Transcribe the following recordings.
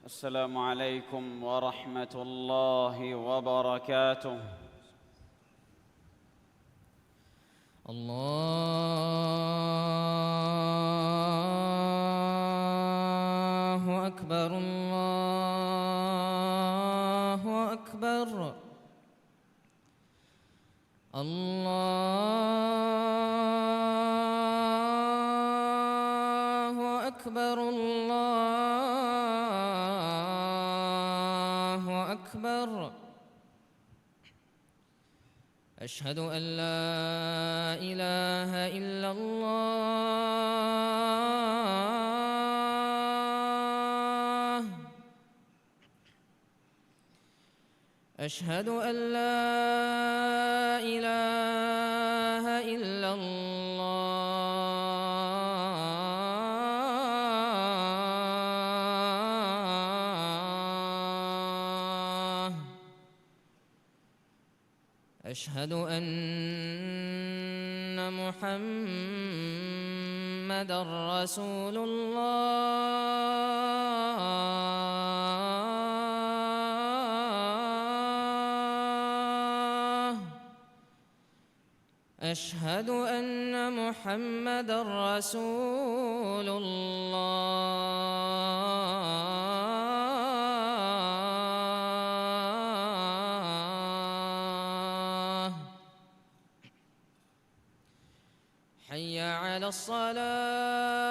السلام عليكم ورحمة الله وبركاته. الله أكبر الله أكبر الله أكبر الله أكبر. أشهد أن لا إله إلا الله. أشهد أن لا إله إلا الله. أشهد أن محمدًا رسول الله. أشهد أن محمدًا رسول الله. حي على الصلاة.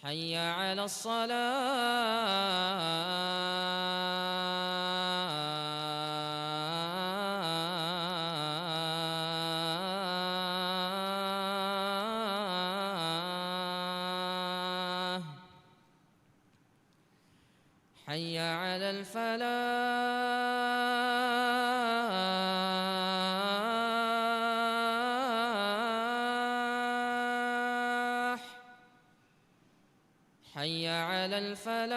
حي على الصلاة. حي على الفلاح. حي على الفلاح.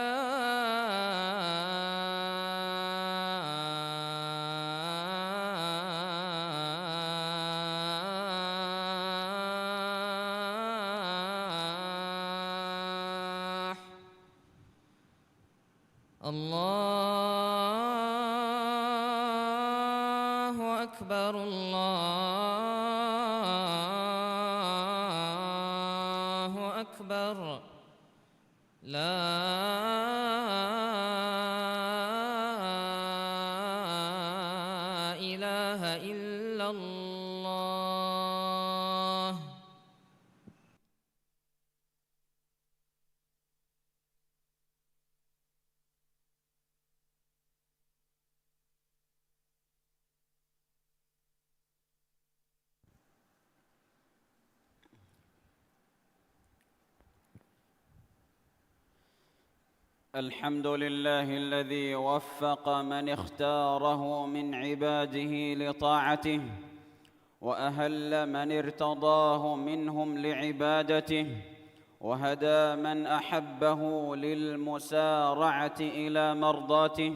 الله أكبر الله أكبر. لا إله إلا الله. الحمد لله الذي وفق من اختاره من عباده لطاعته، وأهل من ارتضاه منهم لعبادته، وهدى من أحبه للمسارعة إلى مرضاته.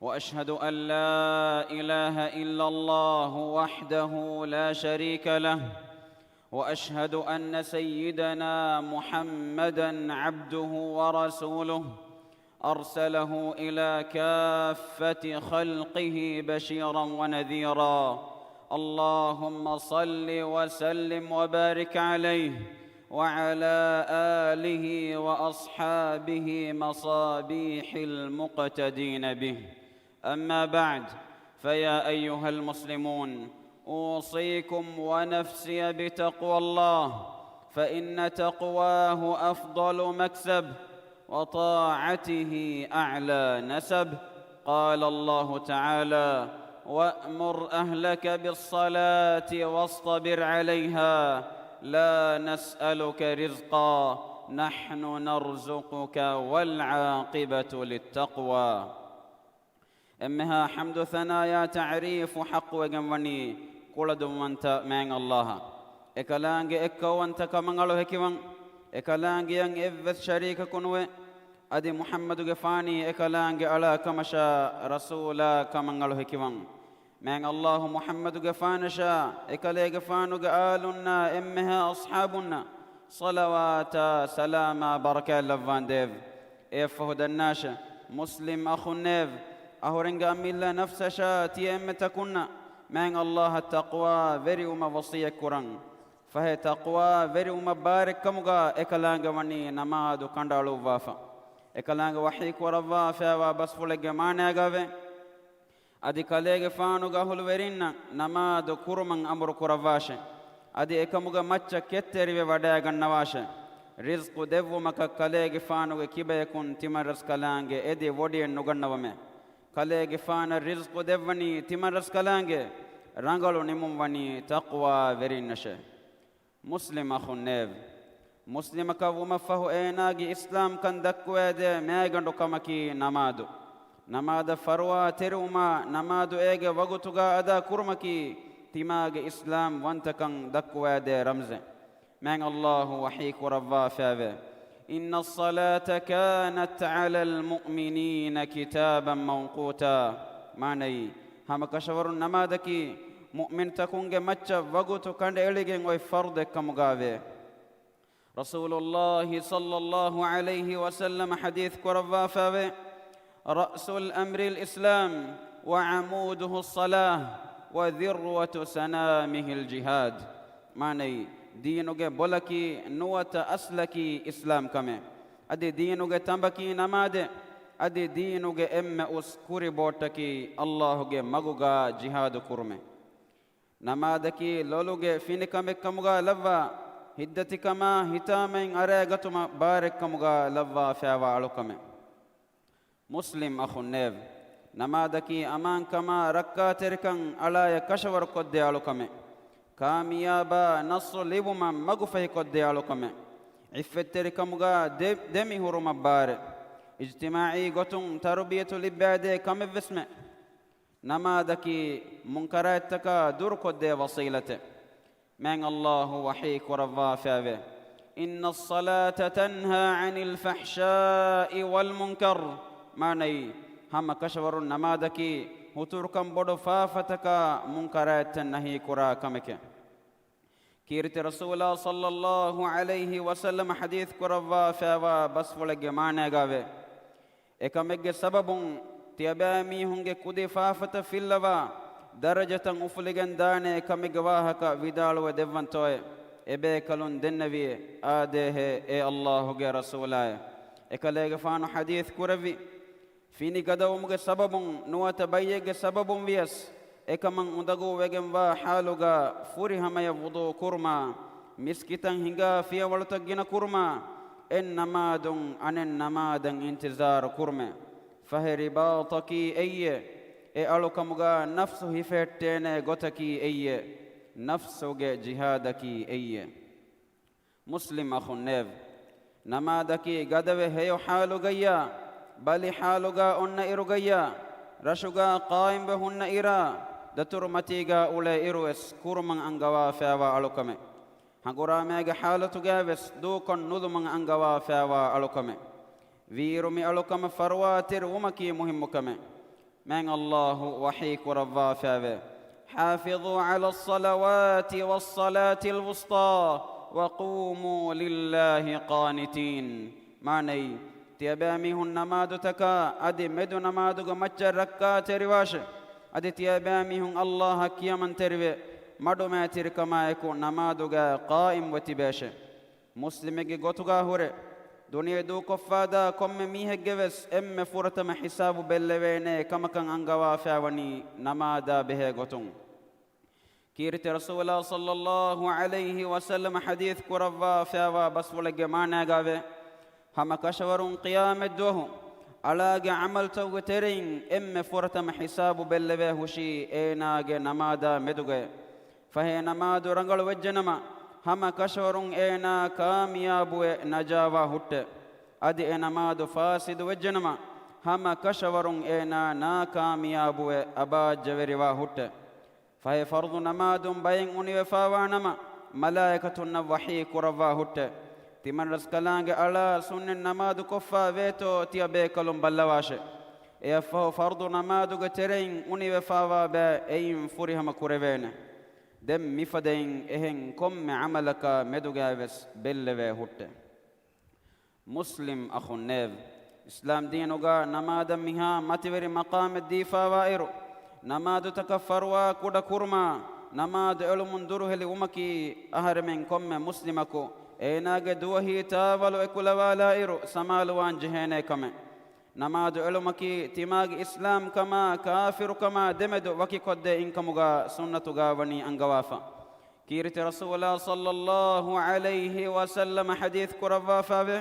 وأشهد أن لا إله إلا الله وحده لا شريك له، وأشهد أن سيدنا محمدًا عبده ورسوله، أرسله إلى كافة خلقه بشيرًا ونذيرًا. اللهم صل وسلم وبارك عليه وعلى آله وأصحابه مصابيح المقتدين به. أما بعد، فيا أيها المسلمون، أوصيكم ونفسي بتقوى الله، فإن تقواه أفضل مكسب، وطاعته أعلى نسب. قال الله تعالى: وأمر أهلك بالصلاة واصطبر عليها لا نسألك رزقا نحن نرزقك والعاقبة للتقوى. أمها حمد ثنايا تعريف حق وجمعني كلدم وانت من الله إكلانج إكو وانت كمانغلو هكيوان إكلانج ين إذ شريك كنوه أدي محمد غفاني إكلانج على كمشا رسولا كمانغلو هكيوان من الله محمد غفانشا إكلي غفانو آلنا إمها أصحابنا صلوات سلام بركة لفان ديف إفهد الناشا مسلم أخو النيف أهورنغ أميلا نفسشا تيم تكون من الله التقوى وري وما وصية كران فهي تقوى وري وما بارك كمغا إكلانغ وني نمادو كندالو وافا إكلانغ وحيك ورفا وبسفلق مانيا غاوي أدي كاليغ فانو غاهل ورين نمادو كرمان أمر كرفاشي أدي إكمغا مچا كتري وداغن نواشي رزق ديو مكا كاليغ فانو كيبا يكون تمرس كالانغ إدي ودي نغن نوامي كاليغ فان رزق ديواني تمرس كالانغ رانغلو نمم واني تقوى ورين نشي مسلم أخو النيف مسلم كوما فهو ايناغي اسلام كان دكويد ميغندو كمكي نمادو نماد فروا تروما نمادو ايغ وغتوغا ادا كرمكي تيماغ اسلام وانتكن دكويد رمز من الله وحيك ورفا فاوي ان الصلاه كانت على المؤمنين كتابا موقوتا ماني هم كشور نمادكي مؤمن تكونغ مچ وغتو كند اليگن وي فرض كمغاوي رسول الله صلى الله عليه وسلم حديث كرفا فاوي رأس الأمر الإسلام وعموده الصلاة وذروة سنامه الجهاد ماني دينوغ بولكي نوة أسلكي إسلام كمي أدي دينوغ تنبكي نماد أدي دينوغ أم أسكوري بوتكي اللهوغ مغوغا جهاد كرمي نمادكي لولوغ فينكمي كمغا لفا هدتي كما هتامين أريغتما بارك كمغا لفا فيوا علوكمي مسلم أخو النيف نمادكي أمان كما ركاتركن على يكشور قد علوكمي كاميابا نصر لبما مغفه قد علوكمي عفتر كمغا دمي هرم بار اجتماعي غتون تربية لبعد كم بسمه نمادكي منكراتك دور قد وصيلته من الله وحيك ورفا فاوي إن الصلاة تنهى عن الفحشاء والمنكر ماني هم كشور النمادكي هتركم بدو فافتك منكرات النهي كرا كمك كيرت رسول صلى الله عليه وسلم حديث كرفا فاوا بس ولج مانا غاوي اكمك سبب تيابامي هنگ كودي فافت في اللوا درجة أفلجن دانه كمي جواهك فيدال ودفن توي إبه كلون دنبي آده إيه الله جل رسوله إكليج فانو حديث كربي فيني كذا ومج سبب نوات بيجي سبب ويس إكمن مدعو وجم وحالوجا فوري هم يفضو كرما مسكتان هنگا في أولتك جنا كرما إنما دون أن إنما دن انتظار كرما فهرباطكي أيه ألوكمغا نفسه هفتين غتكي أيه نفسه جهادكي أيه مسلم أخو النيف نمادكي غدوه هيو حالو غيا بل حالوغا أن إرو غيا رشوغا قائم بهن إرا دتر متيغا أولي إروس كورمن أنغوا فيوا ألوكمي هنغورا ميغا حالتو غاوس دوكن نظمن أنغوا فيوا ألوكمي ويرمي ألوكم فرواتر ومكي مهمكمي من الله وحيك ورفا فاوي حافظوا على الصلوات والصلاة الوسطى وقوموا لله قانتين ماني تياباميهن نمادو تكا أدي مدو نمادو مچر ركا ترواش أدي تياباميهن الله كيامن تروي مدو ما تركما يكو نمادو قائم وتباش مسلمي غوتوغا هوري دنيا دو كفادا كم ميه جوس ام فرتم حساب بلوينه كما كان انغوا فاوني نمادا به غتون كيرت رسول الله صلى الله عليه وسلم حديث كروا فاوا بس ولج مانا غاوي هم كشورون قيام الدوه على عمل تو ترين ام فرتم حساب بلوي هشي ايناغ نمادا مدوغ فهي نماد رنگل وجنما هم كشورون اينا كاميابو نجاوا هوت ادي نماد فاسد وجنما هم كشورون اينا نا كاميابو ابا جوريوا هوت فهي فرض نماد بين اني وفاوانما ملائكه الوحي كروا هوت تمن رسكلانگ على سن نماد كفا ويتو تيابيكلم بلواشه eaffaho fardu namaduge tereng unive fawa be eyin furihama kurevene dem mifadein ehen komme amalaka medugaves belleve hutte muslim akhunnev islam dinuga namada miha mativeri maqam difawa iru namadu takaffarwa kuda kurma namadu elumun duruheli umaki aharmen komme muslimako eenage duwahi taawalu ekulawala iru samaluwan jehene kame namadu elumaki timagi islam kama kafiru kama demedu waki kodde inkamuga sunnatuga wani angawafa kirti rasulullah sallallahu alayhi wa sallam hadith kurawafa be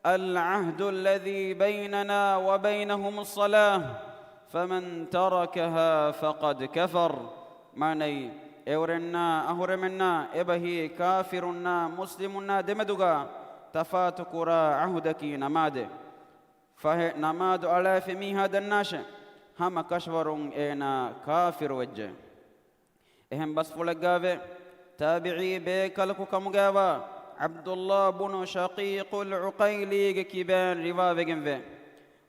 العهد الذي بيننا وبينهم الصلاة فمن تركها فقد كفر ماني اورنا اهرمنا ابهي كافرنا مسلمنا دمدغا تفاتكرا عهدك نماد فه نماد على فمي هذا الناش هم كشورون انا كافر وجه اهم بس فلغاوه تابعي بكلكو كمغاوا عبد الله بن شقيق العقيلي كيبان رواوغن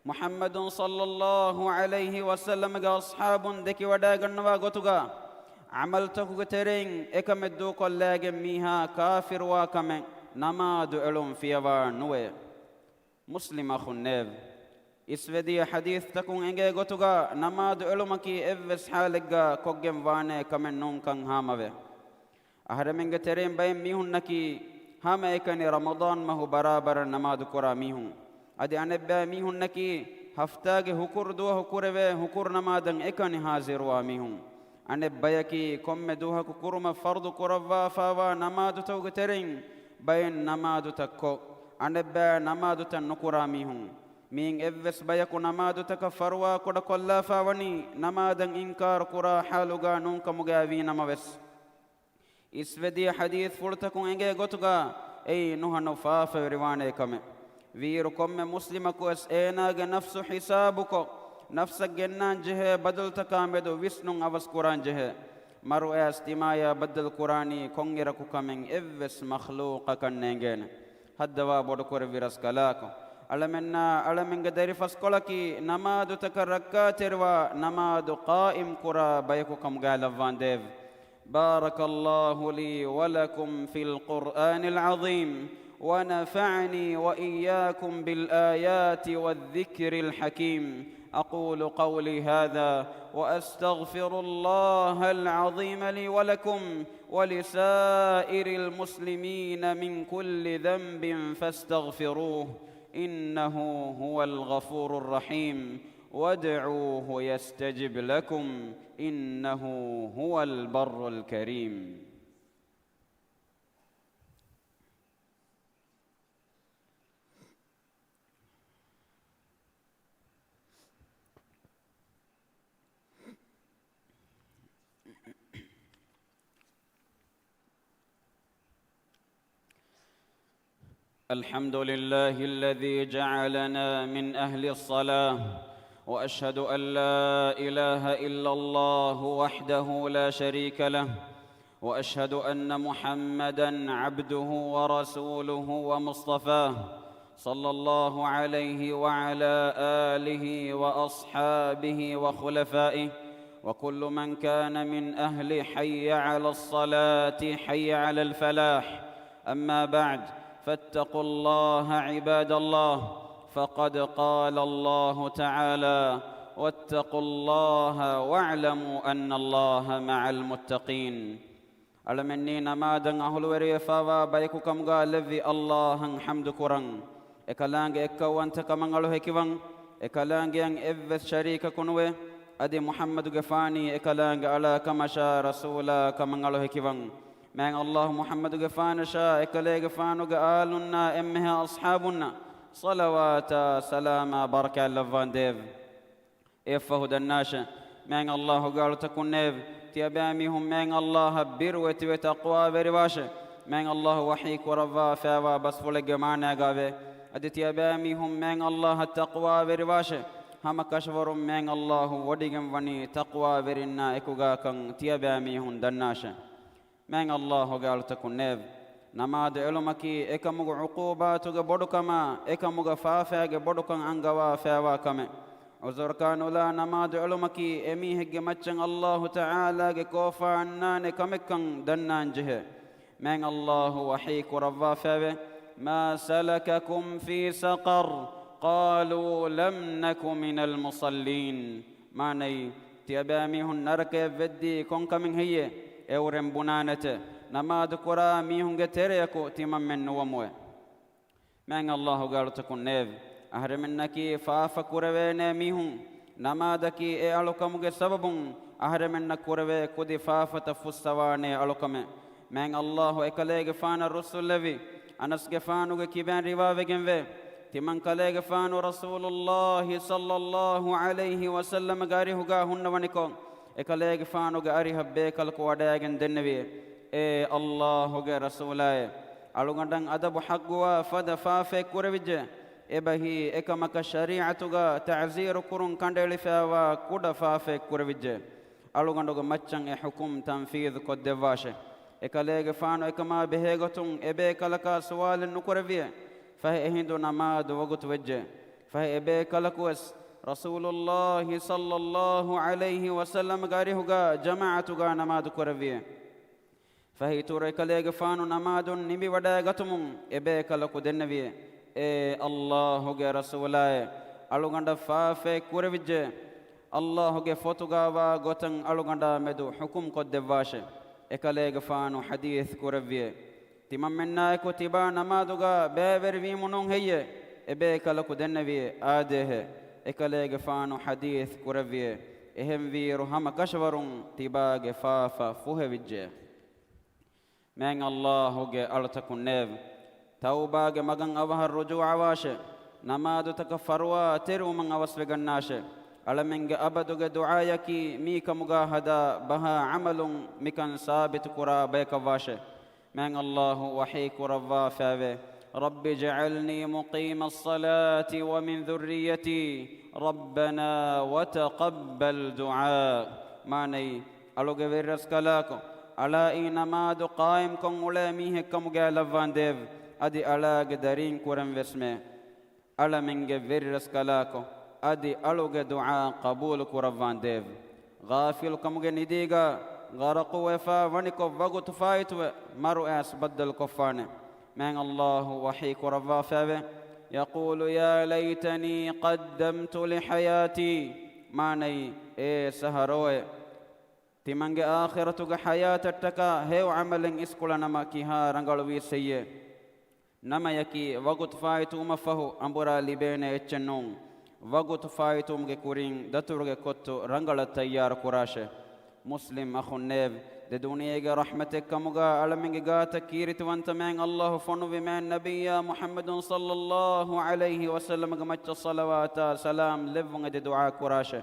محمد صلى الله عليه وسلم اصحاب دكي ودا غنوا غتوغا عملتكو ترين اكمدو كلاغ ميها كافر واكم نماد علم فيوا نوي مسلم اخنيف اسودي حديث تكون انجي غتوغا نماد علمكي افس حالغا كوغم وانه كمن نون كان هاموي احرمنگ ترين بين ميهنكي هم اكني رمضان ما هو برابر نماد كرا ميهن ادي انبا ميهنكي هفتاغ حكر دو حكرवे حكر نمادن اكني حاضر وا ميهن انبيكي كم دوها كرم فرض كروا فوا نماد توغ ترين بين نماد تكو انبا نماد تنكرا ميهن مين افس بيكو نماد تكفروا كد كلا فوني نمادن انكار كرا حالغا نون كمغاوي نموس اسودي حديث فرتكون انجي غتغا اي نوح نفاف روانه كم ويركم مسلمكو اس اناغ نفس حسابكو نفس جنان جه بدل تكامدو ويسنون اوس قران جه مرو استمايا بدل قراني كونغيركو كمن افس مخلوق كننگن حدوا بود كور ويرس كلاكو علمنگ دير فسكولكي نماد تكركا تروا نماد قائم قرا بيكو كم غالوان ديف بارك الله لي ولكم في القرآن العظيم ونفعني وإياكم بالآيات والذكر الحكيم أقول قولي هذا وأستغفر الله العظيم لي ولكم ولسائر المسلمين من كل ذنب فاستغفروه إنه هو الغفور الرحيم وادعوه يستجب لكم إنه هو البر الكريم الحمد لله الذي جعلنا من أهل الصلاة وأشهد أن لا إله إلا الله وحده لا شريك له وأشهد أن محمدًا عبده ورسوله ومصطفاه صلى الله عليه وعلى آله وأصحابه وخلفائه وكل من كان من أهل حي على الصلاة حي على الفلاح أما بعد فاتقوا الله عباد الله فقد قال الله تعالى واتقوا الله واعلموا أن الله مع المتقين ألمني نمادن أهل وريفا بايكو كم قال لذي الله حمد كرن إكالانج إكوان تكمن ألو هكيوان إكالانج ين إذ شريك كنوه أدي محمد غفاني إكالانج على كمشا رسولا كمن ألو هكيوان من الله محمد غفان شا إكالي غفانو قالنا إمها أصحابنا صلوات سلام بركة اللفان ديف إفهد الناشا من الله قال تكون نيف تياباميهم من الله بروة وتقوى برواشه من الله وحيك ورفا فاوا بس فلق معنا قابه أدي تياباميهم من الله التقوى برواشه هم كشفر من الله وديهم وني تقوى برنا إكوغاكم تياباميهم دناشا من الله قال تكون نيف نماد علمكي إكمغ عقوباتك بدكما إكمغ فافاك بدكم أنغوا فاوا كما عذر كانوا لا نماد علمكي أميه مچن الله تعالى كوفا عنان كمكن دنان جه من الله وحيك رضا فبه ما سلككم في سقر قالوا لم نك من المصلين ماني تياباميهن نركب بدي كونك من هي اورم بنانته نماد كرا ميهن تريكو تيمم من نوموه من الله قال تكون نيف أهرمنكي فاف كروين ميهن نمادكي ألوكم سبب أهرمن كروي كدي فاف تفسواني ألوكم من الله إكليغ فان الرسول لبي أنس جفانو كيبان رواوي جنبه تمن كليغ فان رسول الله صلى الله عليه وسلم غاري هغا هن ونكو إكليغ فانو غاري هبيك الكواداغن دنبي الله هغا رسولاي ألوغندن أدب حقوا فد فافي كرويجه إبهي إكمك شريعتك تعزير كرون كندل فيها كودا فافي كرويجه ألوغندو مچن حكم تنفيذ كدواشه إكليغ فانو إكما بهيغتون إبيك لك سوال نكرويه فهي هندو نماد وقت وجه فهي إبيك لكوس رسول الله صلى الله عليه وسلم غاريهغا جماعتغا نماد كرويه فهي توري كليغ فانو نماد نبي وداغتم إبيك لكو دنبيه الله غير رسولاي ألوغندا فافي كوريفجه الله غير فوتوغاوا غوتن ألوغندا مدو حكم قد دواشه إكاليغ فانو حديث كوريفيه تمام منا إكو تبا نمادوغا بيبر في منون هي إبيك لكو دنبيه آده إكاليغ فانو حديث كوريفيه إهم فيرو هم كشورون تبا غفافا فوهوجه من الله غير ألتكن نيف توباغ مغن أوها الرجوع واشه نمادو تكفروا ترو من أوسف غناشه ألمنغ أبدوغ دعايكي ميك مغاهدا بها عمل مكان ثابت كرا بيك واشه من الله وحيك رضا فاوه رب اجعلني مقيم الصلاة ومن ذريتي ربنا وتقبل دعاء ماني ألوغ ويرس كلاكو ألا إنمادو قائم كن ولاميه كمغا لفان ديف أدي ألاغ دارين كورن وسمه ألا منغ ويرس كلاكو أدي ألوغ دعاء قبول كورفان ديف غافل كمغ نديغا غرقو وفا ونكو وغت فايتو مرو أس بدل كفانه من الله وحي كورفا فاوه يقول يا ليتني قدمت لحياتي ماني سهروه تمنغ آخرتك حياة التكا هيو عمل اسكولا نما كيها رنغلوي سيه نما يكي وغت فايتو مفهو أمبرا لبين اتشنون وغت فايتو مغكورين دتورغ كتو رنغل التيار كراشه مسلم أخو النيف دنيا رحمتك كمغا علمنغ غاتا كيرت وانت من الله فنو بمن نبي محمد صلى الله عليه وسلم غمچ صلوات سلام لبنغ دعاء كراشه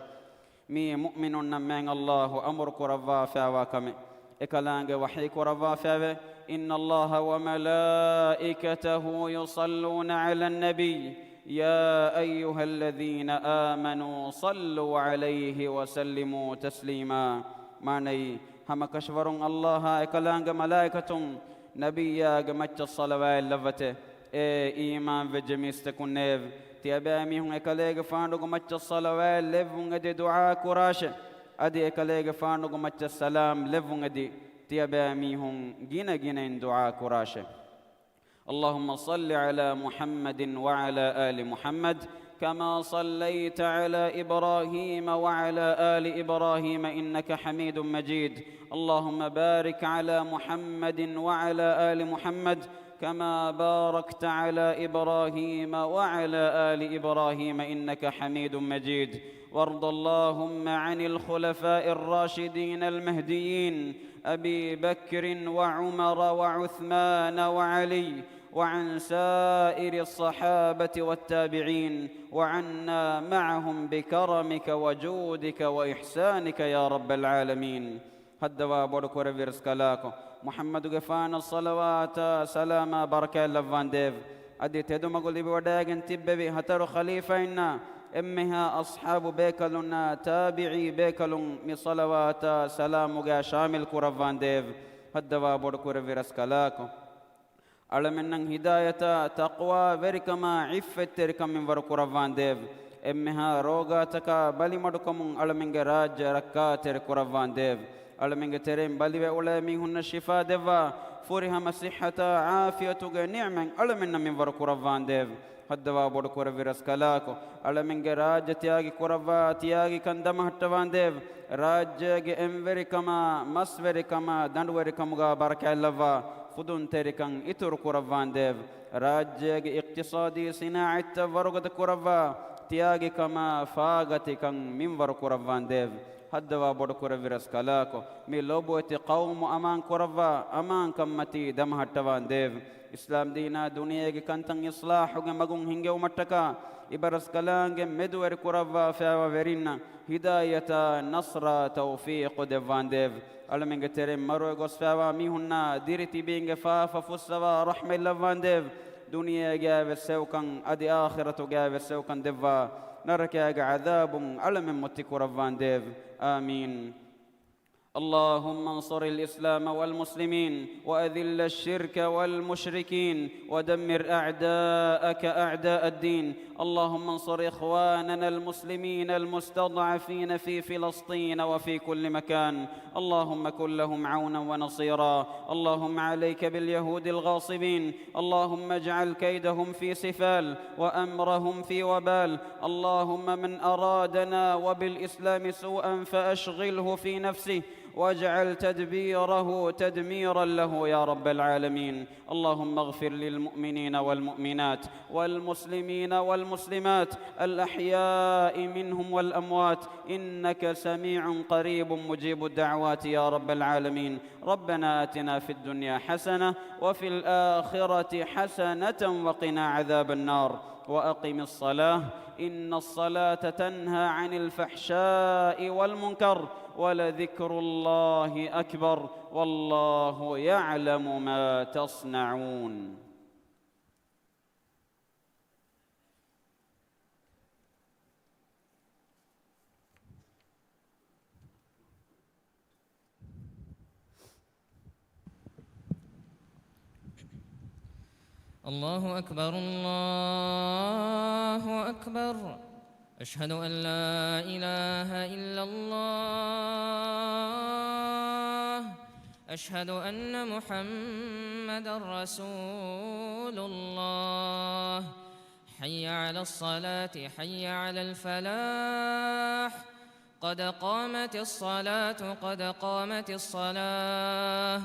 مي مؤمن من الله أمر كرفا فاواكم إكلانغ وحي كرفا فاوه إن الله وملائكته يصلون على النبي يا أيها الذين آمنوا صلوا عليه وسلموا تسليما ماني هم كشورون الله إكلانغ ملائكة نبيا غمچ الصلوات لفته إيمان وجميستكن نيف تيابامي هم إكليغ فانو غمچ الصلوات لفون دي دعاء كراشه أدي إكليغ فانو غمچ السلام لفون دي تيابامي هم جينا دعاء كراشه اللهم صل على محمد وعلى آل محمد كما صليت على إبراهيم وعلى آل إبراهيم إنك حميد مجيد اللهم بارك على محمد وعلى آل محمد كما باركت على إبراهيم وعلى آل إبراهيم إنك حميد مجيد وارض اللهم عن الخلفاء الراشدين المهديين أبي بكر وعمر وعثمان وعلي وعن سائر الصحابة والتابعين وعنا معهم بكرمك وجودك وإحسانك يا رب العالمين هدوا بورك ورفيرس كلاكو محمد غفان الصلوات سلام بركة لفان ديف أدي تدو مقولي بوداغن تببي هترو خليفة إنا إمها أصحاب بيكلنا تابعي بيكلن مصلوات سلام شامل كرفان ديف هدوا بورك ورفيرس كلاكو على منن هداية تقوى وركما عفت تركم من وركرفان ديف emmeha rogataka balimadukamun alaminge rajya rakka tere kuravvan dev alaminge terem balive ule min hunna shifa deva furihama sihhata afiyatuge ni'man alaminna min var kuravvan dev haddava bodu kuraviras kalako alaminge rajya tiyagi kuravva tiyagi kandama hattavan dev rajyage enveri kama masveri kama dandweri kamuga barakallava fudun terikan itur kuravvan dev rajyage iqtisadi sina'at varugad kuravva tiyagi kama fagati kan minvar kuravvan dev haddava bodu kuraviras kalako mi loboti qawmu aman kuravva aman kammati damhattavan dev islam dina duniyage kantan islahuge magun hinge umattaka ibaras kalange medwer kuravva fawa verinna hidayata nasra tawfiq devvan dev alaminge tere maro gosfawa mi hunna diriti binge fa fussawa rahmellavan dev دنيا جاب السوكن أدي آخرة جاب السوكن دفا نرك عذاب علم متك رفان ديف آمين اللهم انصر الإسلام والمسلمين وأذل الشرك والمشركين ودمر أعداءك أعداء الدين اللهم انصر إخواننا المسلمين المستضعفين في فلسطين وفي كل مكان اللهم كن لهم عونا ونصيرا اللهم عليك باليهود الغاصبين اللهم اجعل كيدهم في سفال وأمرهم في وبال اللهم من أرادنا وبالإسلام سوءا فأشغله في نفسه واجعل تدبيره تدميرا له يا رب العالمين اللهم اغفر للمؤمنين والمؤمنات والمسلمين والمسلمات الأحياء منهم والأموات إنك سميع قريب مجيب الدعوات يا رب العالمين ربنا آتنا في الدنيا حسنة وفي الآخرة حسنة وقنا عذاب النار وأقم الصلاة إن الصلاة تنهى عن الفحشاء والمنكر ولذكر الله أكبر والله يعلم ما تصنعون الله أكبر الله أكبر أشهد أن لا إله إلا الله أشهد أن محمدًا رسول الله حي على الصلاة حي على الفلاح قد قامت الصلاة قد قامت الصلاة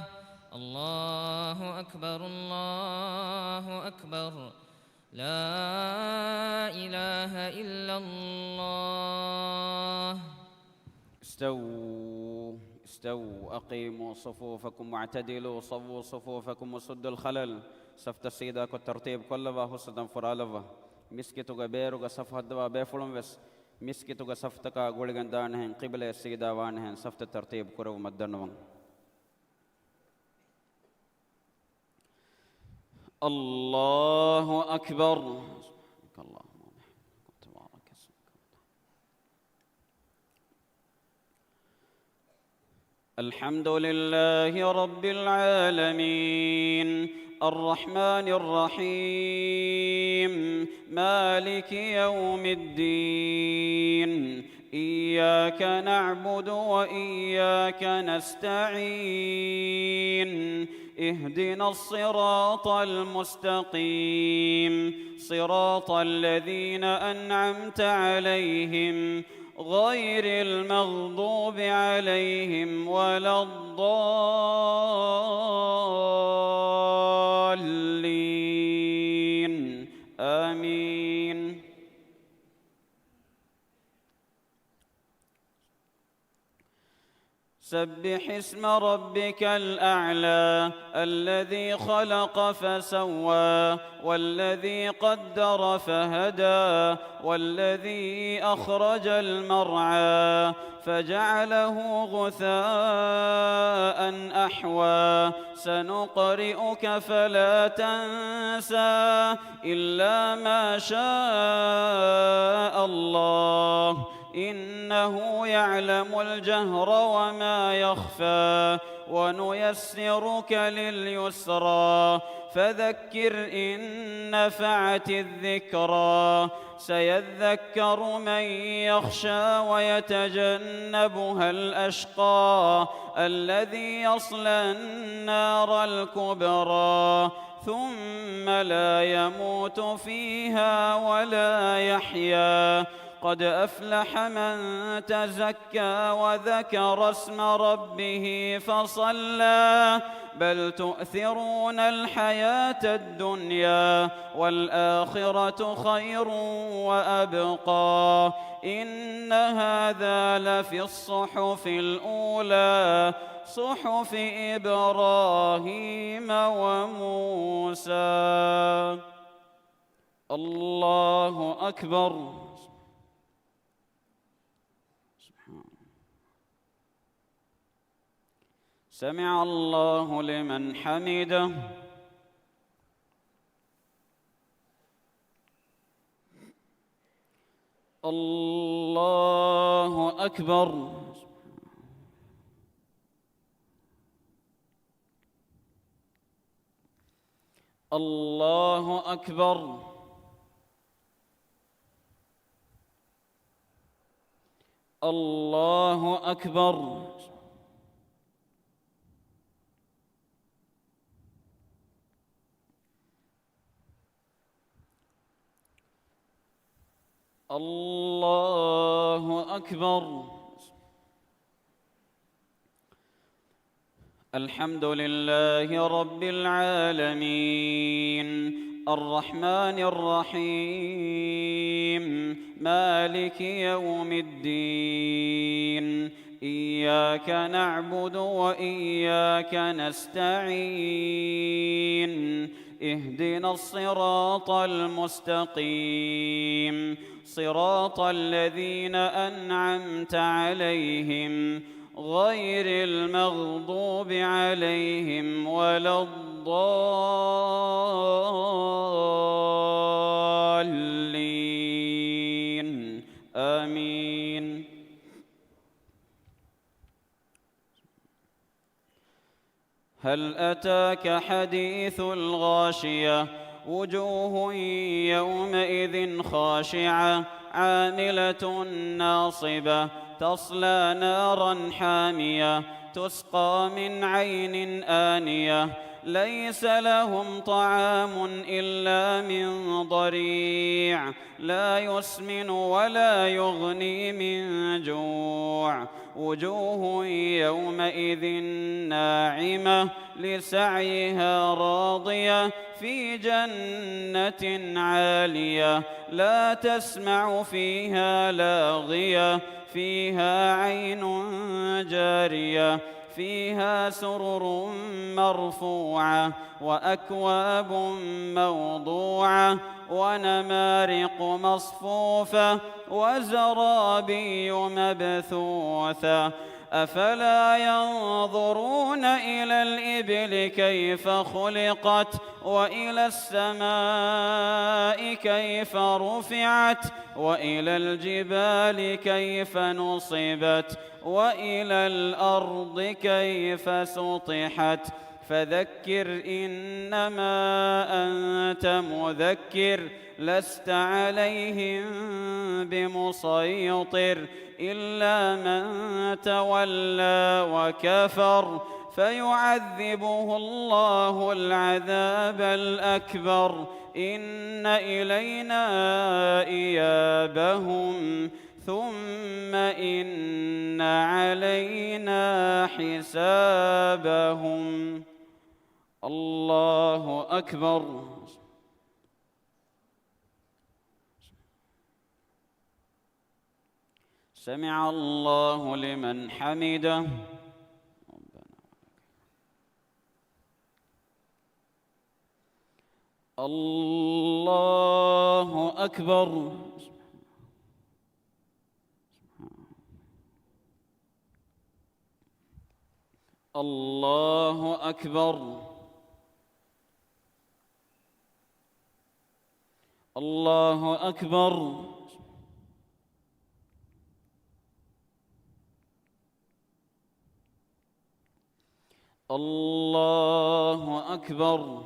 الله أكبر الله أكبر لا إله إلا الله استووا أقيموا صفوفكم واعتدلوا صفوا صفوفكم وسدوا الخلل سفت السيدة كالترتيب كلها حسدا فرالفا مسكتو غبيرو غصف هدوا بيفلون بس مسكتو غصفتك غولغن دانهن قبل السيدة وانهن سفت الترتيب كرو مدنون الله أكبر اللهم تبارك اسمك الحمد لله رب العالمين الرحمن الرحيم مالك يوم الدين إياك نعبد وإياك نستعين اهدنا الصراط المستقيم صراط الذين أنعمت عليهم غير المغضوب عليهم ولا الضالين آمين سبح اسم ربك الأعلى الذي خلق فسوى والذي قدر فهدى والذي أخرج المرعى فجعله غثاء أحوى سنقرئك فلا تنسى إلا ما شاء الله إنه يعلم الجهر وما يخفى ونيسرك لليسرى فذكر إن نفعت الذكرى سيذكر من يخشى ويتجنبها الأشقى الذي يصلى النار الكبرى ثم لا يموت فيها ولا يحيا قد أفلح من تزكى وذكر اسم ربه فصلى بل تؤثرون الحياة الدنيا والآخرة خير وأبقى إن هذا لفي الصحف الأولى صحف إبراهيم وموسى. الله أكبر. سمع الله لمن حمده. الله أكبر. الله أكبر. الله أكبر. الله أكبر. الحمد لله رب العالمين الرحمن الرحيم مالك يوم الدين إياك نعبد وإياك نستعين اهدنا الصراط المستقيم صراط الذين أنعمت عليهم غير المغضوب عليهم ولا الضالين آمين. هل أتاك حديث الغاشية وجوه يومئذ خاشعة عاملة ناصبة تصلى نارا حامية تسقى من عين آنية ليس لهم طعام إلا من ضريع لا يسمن ولا يغني من جوع وجوه يومئذ ناعمة لسعيها راضية في جنة عالية لا تسمع فيها لاغية فيها عين جارية فيها سرر مرفوعة وأكواب موضوعة ونمارق مصفوفة وزرابي مبثوثة أفلا ينظرون إلى الإبل كيف خلقت وإلى السماء كيف رفعت وإلى الجبال كيف نصبت وإلى الأرض كيف سطحت فذكر إنما أنت مذكر لست عليهم بمسيطر إلا من تولى وكفر فيعذبه الله العذاب الأكبر إن إلينا إيابهم ثم إن علينا حسابهم. الله أكبر. سمع الله لمن حمده. الله أكبر. الله أكبر. الله أكبر. الله أكبر.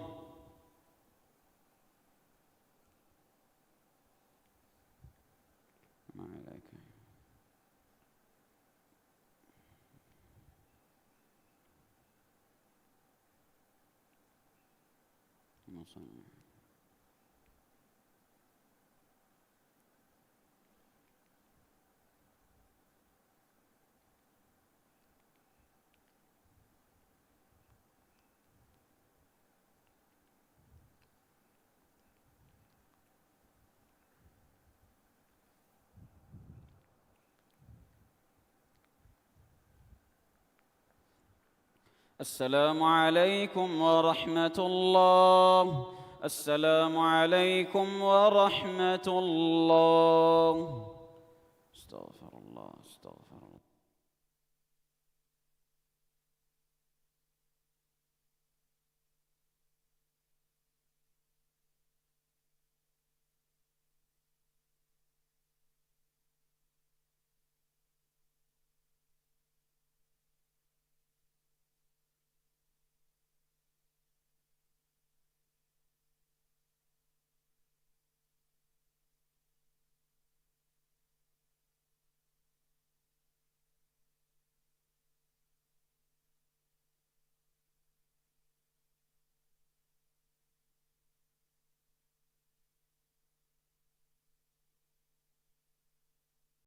ما عليك. السلام عليكم ورحمة الله. السلام عليكم ورحمة الله. استغفر